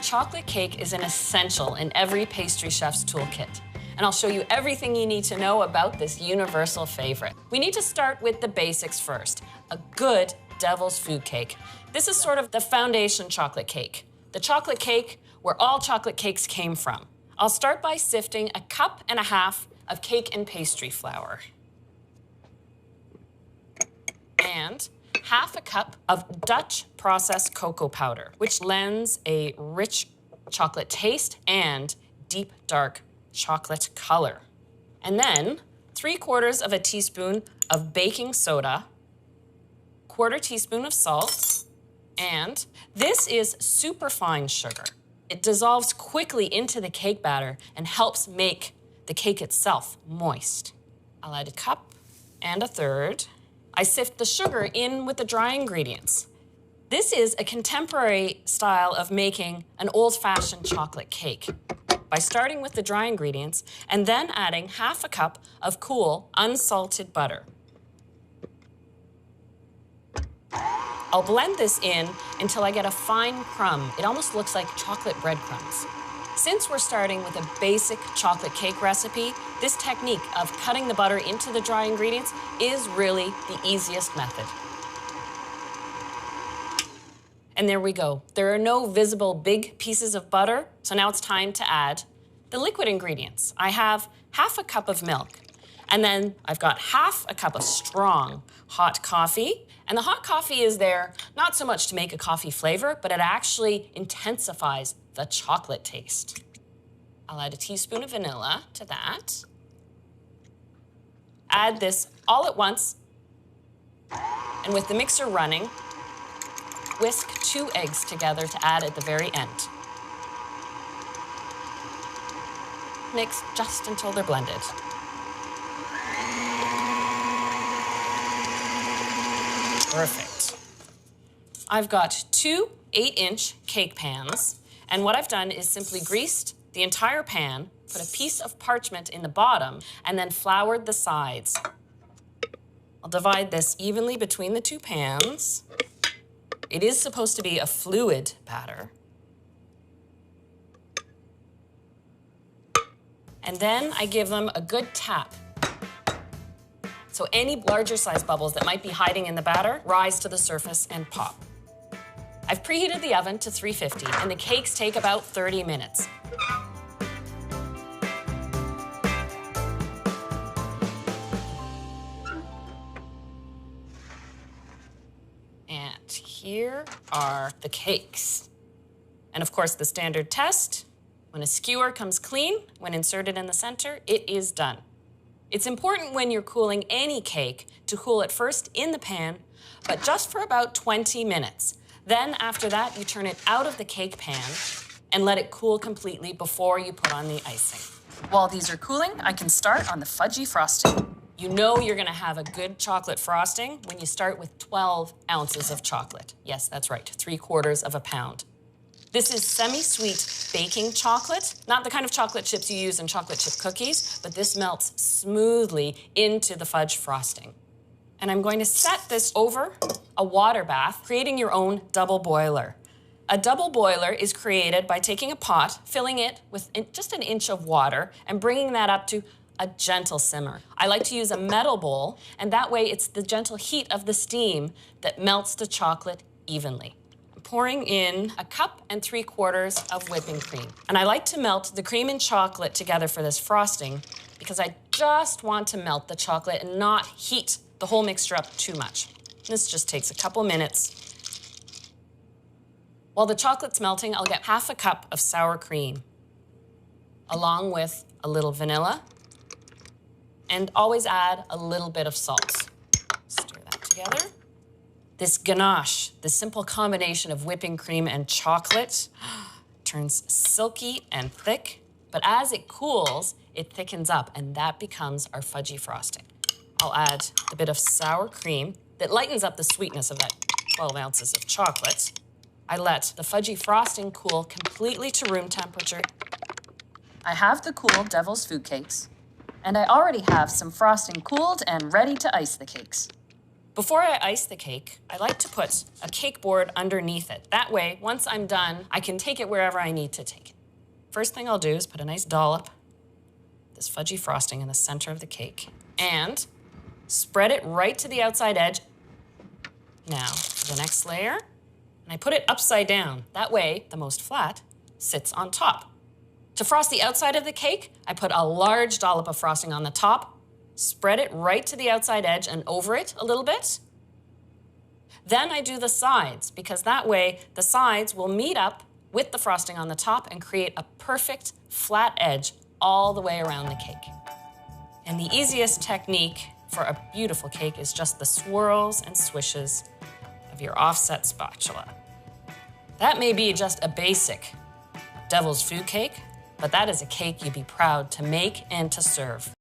chocolate cake is an essential in every pastry chef's toolkit. And I'll show you everything you need to know about this universal favorite. We need to start with the basics first. A good devil's food cake. This is sort of the foundation chocolate cake. The chocolate cake where all chocolate cakes came from. I'll start by sifting 1.5 cups of cake and pastry flour. And 1/2 cup of Dutch processed cocoa powder, which lends a rich chocolate taste and deep dark chocolate color. And then 3/4 teaspoon of baking soda, 1/4 teaspoon of salt, and this is superfine sugar. It dissolves quickly into the cake batter and helps make the cake itself moist. I'll add 1 cup and 1/3. I sift the sugar in with the dry ingredients. This is a contemporary style of making an old-fashioned chocolate cake by starting with the dry ingredients and then adding 1/2 cup of cool, unsalted butter. I'll blend this in until I get a fine crumb. It almost looks like chocolate breadcrumbs. Since we're starting with a basic chocolate cake recipe, this technique of cutting the butter into the dry ingredients is really the easiest method. And there we go. There are no visible big pieces of butter, so now it's time to add the liquid ingredients. I have 1/2 cup of milk, and then I've got 1/2 cup of strong hot coffee. And the hot coffee is there not so much to make a coffee flavor, but it actually intensifies the chocolate taste. I'll add 1 teaspoon of vanilla to that. Add this all at once, and with the mixer running, whisk 2 eggs together to add at the very end. Mix just until they're blended. Perfect. I've got 2 8-inch cake pans, and what I've done is simply greased the entire pan, put a piece of parchment in the bottom, and then floured the sides. I'll divide this evenly between the 2 pans. It is supposed to be a fluid batter. And then I give them a good tap. So any larger size bubbles that might be hiding in the batter rise to the surface and pop. I've preheated the oven to 350, and the cakes take about 30 minutes. And here are the cakes. And of course, the standard test, when a skewer comes clean, when inserted in the center, it is done. It's important when you're cooling any cake to cool it first in the pan, but just for about 20 minutes. Then after that, you turn it out of the cake pan and let it cool completely before you put on the icing. While these are cooling, I can start on the fudgy frosting. You know you're gonna have a good chocolate frosting when you start with 12 ounces of chocolate. Yes, that's right, 3/4 pounds. This is semi-sweet baking chocolate, not the kind of chocolate chips you use in chocolate chip cookies, but this melts smoothly into the fudge frosting. And I'm going to set this over a water bath, creating your own double boiler. A double boiler is created by taking a pot, filling it with just 1 inch of water, and bringing that up to a gentle simmer. I like to use a metal bowl, and that way it's the gentle heat of the steam that melts the chocolate evenly. Pouring in 1.75 cups of whipping cream. And I like to melt the cream and chocolate together for this frosting because I just want to melt the chocolate and not heat the whole mixture up too much. This just takes a couple minutes. While the chocolate's melting, I'll get 1/2 cup of sour cream, along with a little vanilla, and always add a little bit of salt. Stir that together. This ganache, the simple combination of whipping cream and chocolate, turns silky and thick, but as it cools, it thickens up, and that becomes our fudgy frosting. I'll add a bit of sour cream that lightens up the sweetness of that 12 ounces of chocolate. I let the fudgy frosting cool completely to room temperature. I have the cool devil's food cakes, and I already have some frosting cooled and ready to ice the cakes. Before I ice the cake, I like to put a cake board underneath it. That way, once I'm done, I can take it wherever I need to take it. First thing I'll do is put a nice dollop of this fudgy frosting in the center of the cake and spread it right to the outside edge. Now, for the next layer, and I put it upside down. That way, the most flat sits on top. To frost the outside of the cake, I put a large dollop of frosting on the top, spread it right to the outside edge and over it a little bit. Then I do the sides, because that way the sides will meet up with the frosting on the top and create a perfect flat edge all the way around the cake. And the easiest technique for a beautiful cake is just the swirls and swishes of your offset spatula. That may be just a basic devil's food cake, but that is a cake you'd be proud to make and to serve.